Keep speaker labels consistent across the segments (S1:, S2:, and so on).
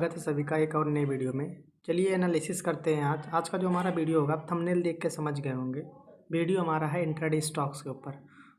S1: स्वागत है सभी का एक और नई वीडियो में। चलिए एनालिसिस करते हैं। आज का जो हमारा वीडियो होगा, आप थंबनेल देख के समझ गए होंगे। वीडियो हमारा है इंट्राडे स्टॉक्स के ऊपर।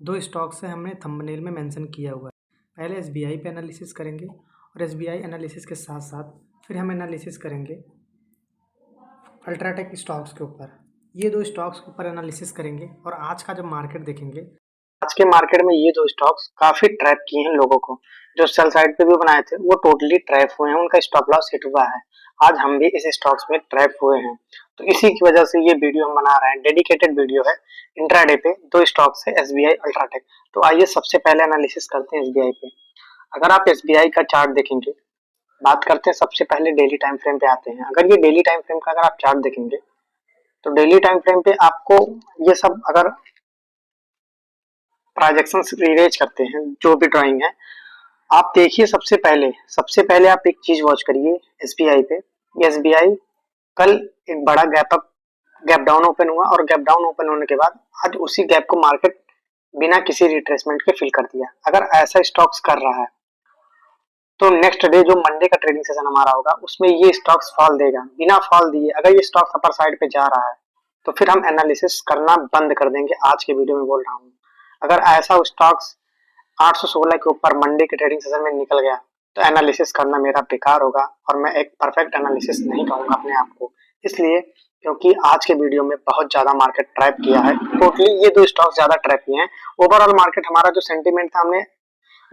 S1: दो स्टॉक्स से हमने थंबनेल में मेंशन किया हुआ है। पहले एसबीआई पे एनालिसिस करेंगे और एसबीआई एनालिसिस के साथ साथ फिर हम एनालिसिस करेंगे अल्ट्राटेक स्टॉक्स के ऊपर। ये दो स्टॉक्स के ऊपर एनालिसिस करेंगे और आज का जब मार्केट देखेंगे, आज के मार्केट में ये दो स्टॉक्स काफी ट्रैप किए हैं लोगों को। जो सेल साइड पे भी बनाए थे वो टोटली ट्रैप हुए हैं, उनका स्टॉप लॉस हिट हुआ है। आज हम भी इस स्टॉक्स में ट्रैप हुए हैं, तो इसी की वजह से ये वीडियो हम बना रहे हैं। डेडिकेटेड वीडियो है इंट्राडे पे। दो स्टॉक्स है एसबीआई अल्ट्राटेक। तो आइए सबसे पहले एनालिसिस करते हैं एसबीआई पे। अगर आप एसबीआई का चार्ट देखेंगे, बात करते हैं सबसे पहले डेली टाइम फ्रेम पे आते हैं। अगर ये डेली टाइम फ्रेम का अगर आप चार्ट देखेंगे तो डेली टाइम फ्रेम पे आपको ये सब अगर ट्रांजैक्शंस रिलेज करते हैं, जो भी ड्राइंग है आप देखिए। सबसे पहले आप एक चीज वॉच करिए एसबीआई पे। एसबीआई कल एक बड़ा गैप डाउन ओपन हुआ और गैप डाउन ओपन होने के बाद आज उसी गैप को मार्केट बिना किसी रिट्रेसमेंट के फिल कर दिया। अगर ऐसा स्टॉक्स कर रहा है तो नेक्स्ट डे जो मंडे का ट्रेडिंग सेशन हमारा होगा उसमें ये स्टॉक्स फॉल देगा। बिना फॉल दिए अगर ये स्टॉक्स अपर साइड पे जा रहा है तो फिर हम एनालिसिस करना बंद कर देंगे। आज के वीडियो में बोल रहा हूँ, अगर ऐसा स्टॉक्स 816 के ऊपर मंडे के ट्रेडिंग सेशन में निकल गया तो एनालिसिस करना मेरा बेकार होगा और मैं एक परफेक्ट एनालिसिस नहीं कहूंगा अपने आप को। इसलिए क्योंकि आज के वीडियो में बहुत ज्यादा मार्केट ट्रैप किया है। टोटली ये दो स्टॉक्स ज्यादा ट्रैप किए हैं। ओवरऑल मार्केट हमारा जो सेंटीमेंट था हमने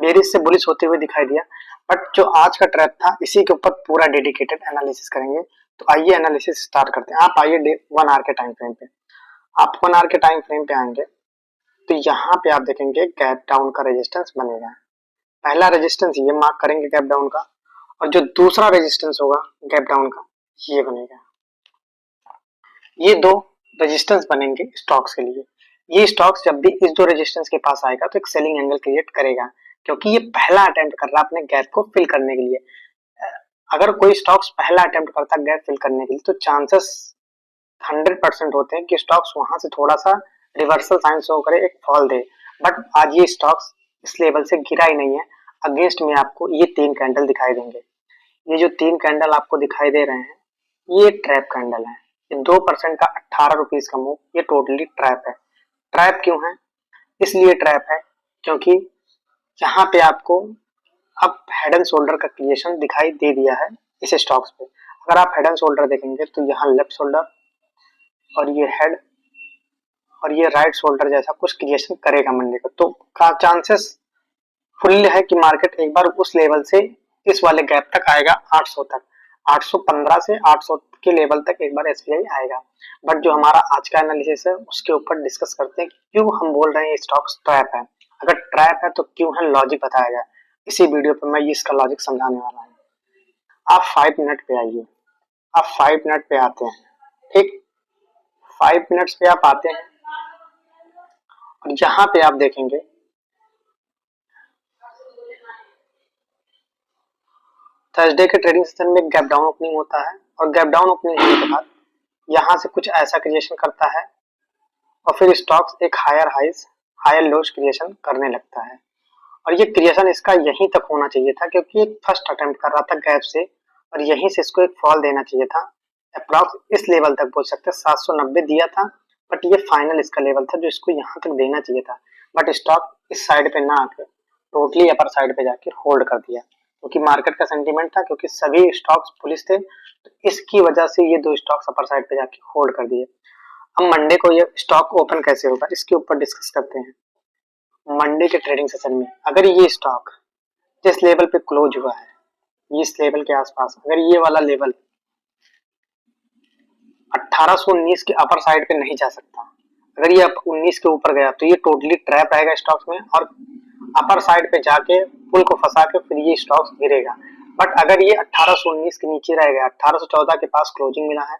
S1: बेरिश से बुलिश होते हुए दिखाई दिया, बट जो आज का ट्रैप था इसी के ऊपर पूरा डेडिकेटेड एनालिसिस करेंगे। तो आइए एनालिसिस स्टार्ट करते हैं। आप आइए 1 आवर के टाइम फ्रेम पे। आप 1 आवर के टाइम फ्रेम पे आएंगे तो यहाँ पे आप देखेंगे गैप डाउन का रेजिस्टेंस बनेगा। पहला रेजिस्टेंस ये मार्क करेंगे गैप डाउन का, और जो दूसरा रेजिस्टेंस होगा गैप डाउन का ये बनेगा। ये दो रेजिस्टेंस बनेंगे स्टॉक्स के लिए। ये स्टॉक्स जब भी इस दो रेजिस्टेंस के पास आएगा तो एक सेलिंग एंगल क्रिएट करेगा, क्योंकि ये पहला अटेम्प्ट कर रहा है अपने गैप को फिल करने के लिए। अगर कोई स्टॉक्स पहला अटेम्प्ट करता है गैप फिल करने के लिए तो चांसेस 100% होते हैं कि स्टॉक्स वहां से थोड़ा सा रिवर्सल साइन शो करे, एक फॉल दे। बट आज ये स्टॉक्स इस लेवल से गिरा ही नहीं है। अगेंस्ट में आपको ये 3 कैंडल दिखाई देंगे। ये जो 3 कैंडल आपको दिखाई दे रहे हैं ये ट्रैप कैंडल है। ये 2% का 18 रुपीज का मूव, ये टोटली ट्रैप है। ट्रैप क्यों है? इसलिए ट्रैप है क्योंकि यहाँ पे आपको अब हेड एंड शोल्डर का क्रिएशन दिखाई दे दिया है इस स्टॉक्स पे। अगर आप हेड एंड शोल्डर देखेंगे तो यहाँ लेफ्ट शोल्डर और ये हेड और ये राइट शोल्डर जैसा कुछ क्रिएशन करेगा मंडे को। तो का चांसेस फुल है कि मार्केट एक बार उस लेवल से इस वाले गैप तक आएगा 800 तक। 815 से 800 के लेवल तक एक बार एसबीआई आएगा। बट जो हमारा आज का एनालिसिस है उसके ऊपर डिस्कस करते हैं कि क्यों हम बोल रहे हैं स्टॉक्स ट्रैप है। अगर ट्रैप है तो क्यों है, लॉजिक बताया जाए। इसी वीडियो पर मैं इसका लॉजिक समझाने वाला हूँ। आप 5 मिनट पे आइए। आप 5 मिनट पे आते हैं, ठीक। 5 मिनट्स पे आप आते हैं और यहाँ पे आप देखेंगे थर्सडे के ट्रेडिंग सेशन में गैप डाउन ओपनिंग होता है और गैप डाउन ओपनिंग होने के बाद यहाँ से कुछ ऐसा क्रिएशन करता है और फिर स्टॉक्स एक higher highs higher lows creation करने लगता है। और ये क्रिएशन इसका यहीं तक होना चाहिए था, क्योंकि एक फर्स्ट अटेम्प्ट कर रहा था गैप से और यहीं से इसको एक फॉल देना चाहिए था। अप्रॉक्स इस लेवल तक बोल सकते हैं 790 दिया था, बट ये फाइनल इसका लेवल था जो इसको यहाँ तक देना चाहिए था। बट स्टॉक इस साइड पे ना आकर टोटली अपर साइड पे जाके होल्ड कर दिया, क्योंकि मार्केट का सेंटीमेंट था, क्योंकि सभी स्टॉक्स पुलिस थे, तो इसकी वजह से ये दो स्टॉक्स अपर साइड पे जाके होल्ड कर दिए। अब मंडे को ये स्टॉक ओपन कैसे होगा इसके ऊपर डिस्कस करते हैं। मंडे के ट्रेडिंग सेशन में अगर ये स्टॉक जिस लेवल पे क्लोज हुआ है, इस लेवल के आसपास, अगर ये वाला लेवल 1819 के अपर साइड पे नहीं जा सकता, अगर ये 19 के ऊपर गया तो ये टोटली ट्रैप रहेगा स्टॉक्स में और अपर साइड पे जाके पुल को फंसा के फिर ये स्टॉक्स गिरेगा। बट अगर ये 1819 के नीचे रह गया, 1814 के पास क्लोजिंग मिला है,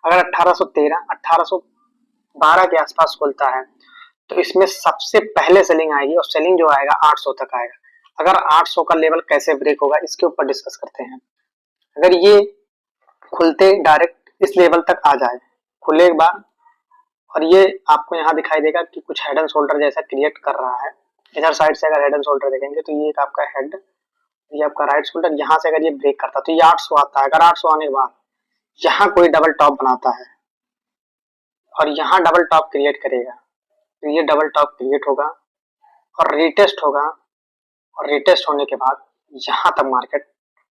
S1: अगर 1813 1812 के आसपास खुलता है तो इसमें सबसे पहले सेलिंग आएगी और सेलिंग जो आएगा 800 तक आएगा। अगर 800 का लेवल कैसे ब्रेक होगा इसके ऊपर डिस्कस करते हैं। अगर ये खुलते डायरेक्ट इस लेवल तक आ जाए, खुले एक बार, और ये आपको यहाँ दिखाई देगा कि कुछ हेड एंड शोल्डर जैसा क्रिएट कर रहा है। इधर साइड से अगर हेड एंड शोल्डर देखेंगे तो ये एक आपका हेड ये आपका राइट शोल्डर, यहाँ से अगर ये ब्रेक करता है तो ये 800 आता है। अगर 800 आने के बाद यहाँ कोई डबल टॉप बनाता है और यहाँ डबल टॉप क्रिएट करेगा, तो ये डबल टॉप क्रिएट होगा और रीटेस्ट होगा, और रीटेस्ट होने के बाद यहाँ तक मार्केट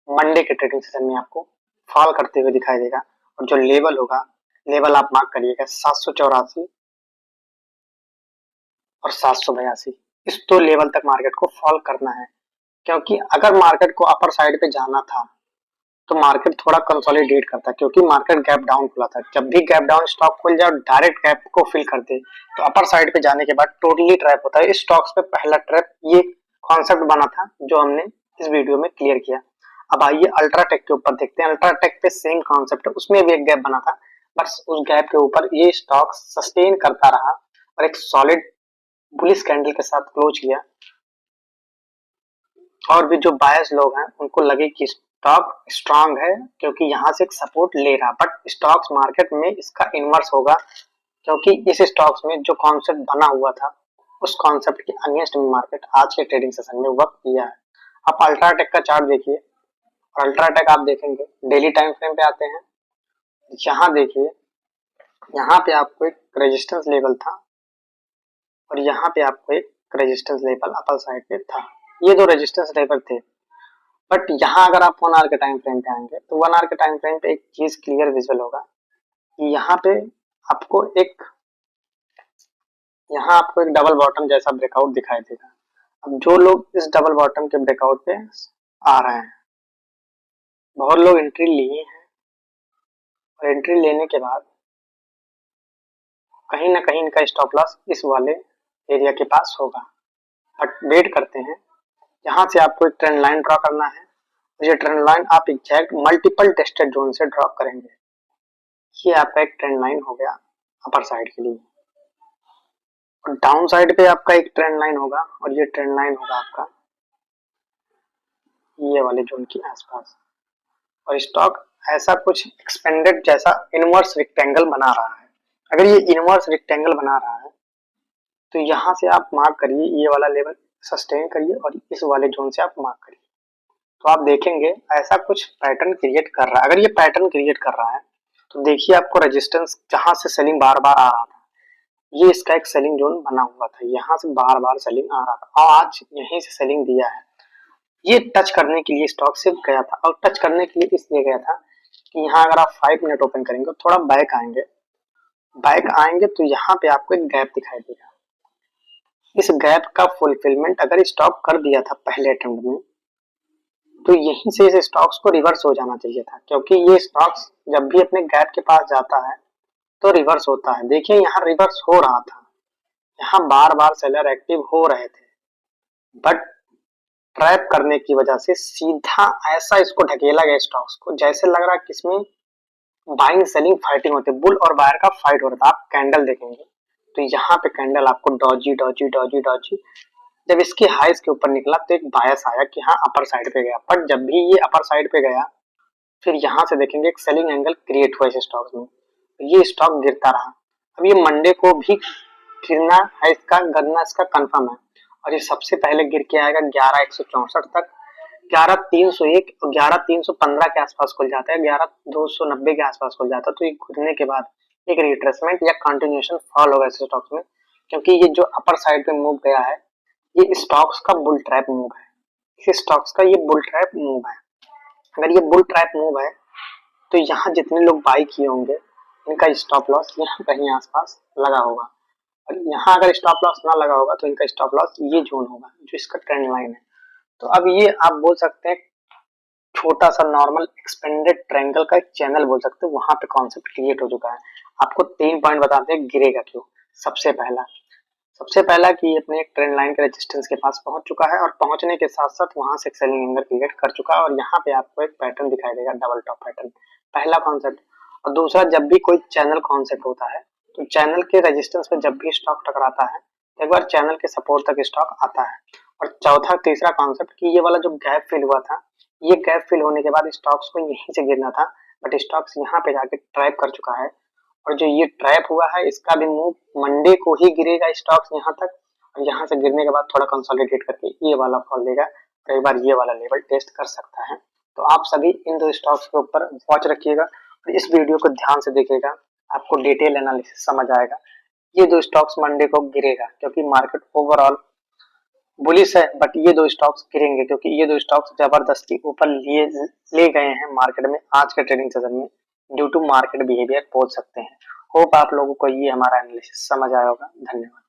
S1: मंडे के ट्रेडिंग सेशन में आपको फॉल करते हुए दिखाई देगा। और जो लेवल होगा, लेवल आप मार्क करिएगा 784 और 782, इस दो लेवल तक मार्केट को फॉल करना है। क्योंकि अगर मार्केट को अपर साइड पे जाना था तो मार्केट थोड़ा कंसोलिडेट करता है, क्योंकि मार्केट गैप डाउन खुला था। जब भी गैप डाउन स्टॉक खुल जाए और डायरेक्ट गैप को फिल कर दे तो अपर साइड पे जाने के बाद टोटली ट्रैप होता है। इस स्टॉक्स पे पहला ट्रैप ये कॉन्सेप्ट बना था जो हमने इस वीडियो में क्लियर किया। अब आइए अल्ट्राटेक के ऊपर देखते हैं। अल्ट्राटेक पे सेम कॉन्सेप्ट है, उसमें भी एक गैप बना था, बस उस गैप के ऊपर ये स्टॉक सस्टेन करता रहा और एक सॉलिड बुलिश कैंडल के साथ क्लोज किया। और भी जो बायर्स लोग हैं उनको लगे कि स्टॉक स्ट्रांग है क्योंकि यहाँ से एक सपोर्ट ले रहा, बट स्टॉक्स मार्केट में इसका इनवर्स होगा, क्योंकि इस स्टॉक्स में जो कॉन्सेप्ट बना हुआ था उस कॉन्सेप्ट के अगेंस्ट में मार्केट आज के ट्रेडिंग सेशन में वर्क किया है। आप अल्ट्राटेक का चार्ट देखिए, और अल्ट्राटेक आप देखेंगे डेली टाइम फ्रेम पे आते हैं। यहाँ देखिए, यहाँ पे आपको एक रेजिस्टेंस लेवल था और यहाँ पे आपको एक रेजिस्टेंस लेवल अपर साइड पे था। ये दो रेजिस्टेंस लेवल थे, बट यहाँ अगर आप 1 आवर के टाइम फ्रेम पे आएंगे तो 1 आवर के टाइम फ्रेम पे एक चीज क्लियर विजुअल होगा कि यहाँ आपको एक डबल बॉटम जैसा ब्रेकआउट दिखाई देगा। अब जो लोग इस डबल बॉटम के ब्रेकआउट पे आ रहे हैं, बहुत लोग एंट्री लिए हैं और एंट्री लेने के बाद कहीं ना कहीं इनका स्टॉप लॉस इस वाले एरिया के पास होगा। बट वेट करते हैं, यहाँ से आपको एक ट्रेंड लाइन ड्रॉ करना है। ये ट्रेंड लाइन आप एग्जैक्ट मल्टीपल टेस्टेड जोन से ड्रॉ करेंगे। ये आपका एक ट्रेंड लाइन हो गया अपर साइड के लिए, और डाउन साइड पे आपका एक ट्रेंड लाइन होगा और ये ट्रेंड लाइन होगा आपका ये वाले जोन के आसपास। और स्टॉक ऐसा कुछ एक्सपेंडेड जैसा इनवर्स रेक्टेंगल बना रहा है। अगर ये इनवर्स रेक्टेंगल बना रहा है तो यहाँ से आप मार्क करिए, ये वाला लेवल सस्टेन करिए और इस वाले जोन से आप मार्क करिए, तो आप देखेंगे ऐसा कुछ पैटर्न क्रिएट कर रहा है। अगर ये पैटर्न क्रिएट कर रहा है तो देखिए आपको रेजिस्टेंस जहां से सेलिंग बार बार आ रहा था, ये इसका एक सेलिंग जोन बना हुआ था, यहाँ से बार बार सेलिंग आ रहा था और आज यहीं से सेलिंग दिया है। ये टच करने के लिए स्टॉक सिर्फ गया था, और टच करने के लिए इसलिए गया था कि यहाँ अगर आप 5 मिनट ओपन करेंगे थोड़ा बैक आएंगे तो यहाँ पे आपको एक गैप दिखाई देगा। इस गैप का फुलफिलमेंट अगर स्टॉक कर दिया था पहले अटेम्प्ट में तो यहीं से इस स्टॉक्स को रिवर्स हो जाना चाहिए था, क्योंकि ये स्टॉक्स जब भी अपने गैप के पास जाता है तो रिवर्स होता है। देखिए यहाँ रिवर्स हो रहा था, यहाँ बार बार सेलर एक्टिव हो रहे थे, बट ट्रैप करने की वजह से सीधा ऐसा इसको ढकेला गया स्टॉक्स को, जैसे लग रहा है कि इसमें बाइंग सेलिंग फाइटिंग होती है, बुल और बायर का फाइट हो रहा था। आप कैंडल देखेंगे तो यहाँ पे कैंडल आपको डॉजी डॉजी डॉजी डॉजी, जब इसके हाइस के ऊपर निकला तो एक बायस आया कि हाँ अपर साइड पे गया, बट जब भी ये अपर साइड पे गया फिर यहाँ से देखेंगे एक सेलिंग एंगल क्रिएट हुआ इस स्टॉक में, ये स्टॉक गिरता रहा। अब ये मंडे को भी गिरना है, इसका गिरना इसका कंफर्म है, और ये सबसे पहले गिर के आएगा 11,164 तक, 11,301 और 11,315 के आसपास खुल जाता है, 11,290 के आसपास खुल जाता है। तो ये खुलने के बाद एक रिट्रेसमेंट या कंटिन्यूएशन फॉल होगा इस स्टॉक्स में, क्योंकि ये जो अपर साइड पे मूव गया है ये स्टॉक्स का बुल ट्रैप मूव है। इस स्टॉक्स का ये बुल ट्रैप मूव है। अगर ये बुल ट्रैप मूव है तो यहाँ जितने लोग बाई किए होंगे इनका स्टॉप लॉस यहाँ कहीं आसपास लगा होगा, और यहाँ अगर स्टॉप लॉस ना लगा होगा तो इनका स्टॉप लॉस ये जोन होगा जो इसका ट्रेंड लाइन है। तो अब ये आप बोल सकते हैं छोटा सा नॉर्मल एक्सपेंडेड ट्रायंगल का एक चैनल बोल सकते हैं, वहां पे कॉन्सेप्ट क्रिएट हो चुका है। आपको 3 पॉइंट बताते हैं गिरेगा क्यों। सबसे पहला कि ये अपने एक ट्रेंड लाइन के रेजिस्टेंस के पास पहुंच चुका है, और पहुंचने के साथ साथ वहां से एक सेलिंग एंगल क्रिएट कर चुका है, और यहाँ पे आपको एक पैटर्न दिखाई देगा, डबल टॉप पैटर्न, पहला कॉन्सेप्ट। और दूसरा, जब भी कोई चैनल कॉन्सेप्ट होता है तो चैनल के रेजिस्टेंस पे जब भी स्टॉक टकराता है तो एक बार चैनल के सपोर्ट तक स्टॉक आता है। और चौथा तीसरा कॉन्सेप्ट कि ये वाला जो गैप फिल हुआ था, ये गैप फिल होने के बाद स्टॉक्स को यहीं से गिरना था, बट स्टॉक्स यहाँ पे जाके ट्रैप कर चुका है, और जो ये ट्रैप हुआ है इसका भी मूव मंडे को ही गिरेगा स्टॉक्स यहाँ तक, और यहाँ से गिरने के बाद थोड़ा कंसोलिडेट करके ये वाला फॉल देगा, कई बार ये वाला लेवल टेस्ट कर सकता है। तो आप सभी इन दो स्टॉक्स के ऊपर वॉच रखिएगा और इस वीडियो को ध्यान से देखिएगा, आपको डिटेल एनालिसिस समझ आएगा। ये दो स्टॉक्स मंडे को गिरेगा क्योंकि मार्केट ओवरऑल बुलिश है, बट ये दो स्टॉक्स गिरेंगे क्योंकि ये दो स्टॉक्स जबरदस्ती ऊपर ले गए हैं मार्केट में आज के ट्रेडिंग सेशन में, ड्यू टू मार्केट बिहेवियर बोल सकते हैं। होप आप लोगों को ये हमारा एनालिसिस समझ आया होगा। धन्यवाद।